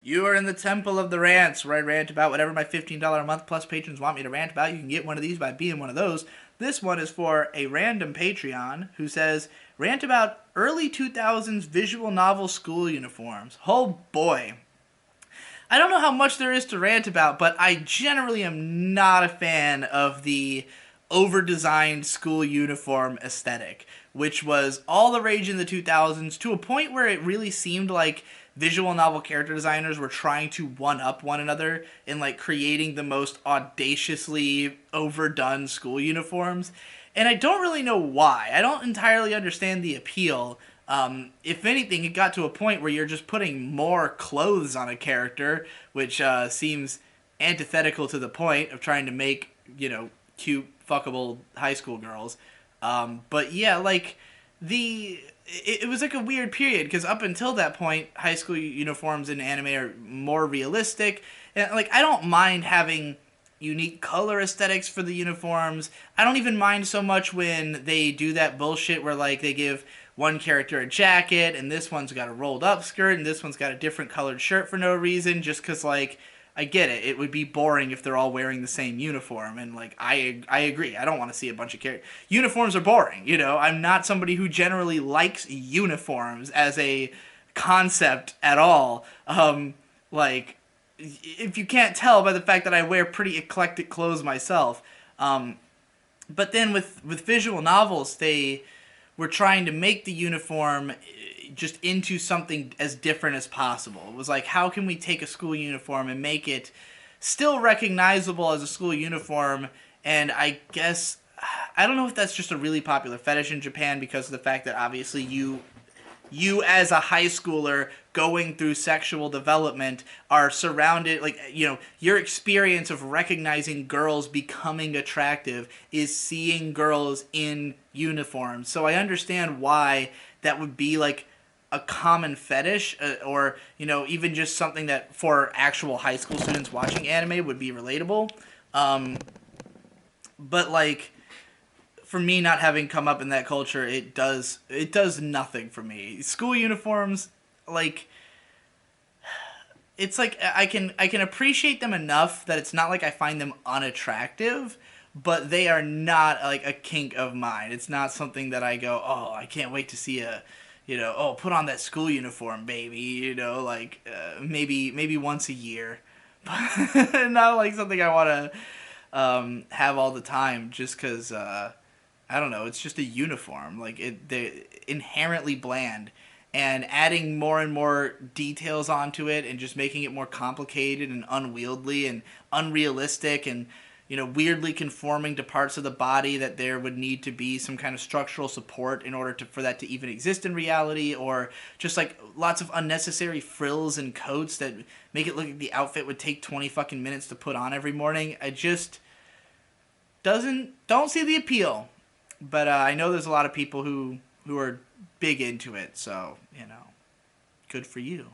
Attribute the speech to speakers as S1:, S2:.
S1: You are in the temple of the rants, where I rant about whatever my $15 a month plus patrons want me to rant about. You can get one of these by being one of those. This one is for a random Patreon who says, rant about early 2000s visual novel school uniforms. Oh boy. I don't know how much there is to rant about, but I generally am not a fan of the over-designed school uniform aesthetic, which was all the rage in the 2000s to a point where it really seemed like visual novel character designers were trying to one-up one another in like creating the most audaciously overdone school uniforms. And I don't really know why. I don't entirely understand the appeal. If anything, it got to a point where you're just putting more clothes on a character, which seems antithetical to the point of trying to make, cute, fuckable high school girls. But yeah, like, it was like a weird period, because up until that point, high school uniforms in anime are more realistic. And, like, I don't mind having unique color aesthetics for the uniforms. I don't even mind so much when they do that bullshit where, like, they give one character a jacket, and this one's got a rolled up skirt, and this one's got a different colored shirt for no reason, just because, like, I get it. It would be boring if they're all wearing the same uniform, and, like, I agree. I don't want to see a bunch of characters. Uniforms are boring, I'm not somebody who generally likes uniforms as a concept at all. Like, if you can't tell by the fact that I wear pretty eclectic clothes myself. But then with visual novels, they were trying to make the uniform just into something as different as possible. It was like, how can we take a school uniform and make it still recognizable as a school uniform? And I guess, I don't know if that's just a really popular fetish in Japan because of the fact that obviously you as a high schooler going through sexual development are surrounded, like, your experience of recognizing girls becoming attractive is seeing girls in uniforms. So I understand why that would be like a common fetish, or even just something that for actual high school students watching anime would be relatable. But like, for me not having come up in that culture, it does nothing for me. School uniforms, like, it's like I can appreciate them enough that it's not like I find them unattractive, but they are not like a kink of mine. It's not something that I go, oh, I can't wait to see oh, put on that school uniform, baby. Like, maybe once a year, but not like something I want to have all the time, just because. I don't know, it's just a uniform. Like, they're inherently bland. And adding more and more details onto it and just making it more complicated and unwieldy and unrealistic and, weirdly conforming to parts of the body that there would need to be some kind of structural support in order for that to even exist in reality, or just like lots of unnecessary frills and coats that make it look like the outfit would take 20 fucking minutes to put on every morning. I just don't see the appeal. But I know there's a lot of people who are big into it, so, good for you.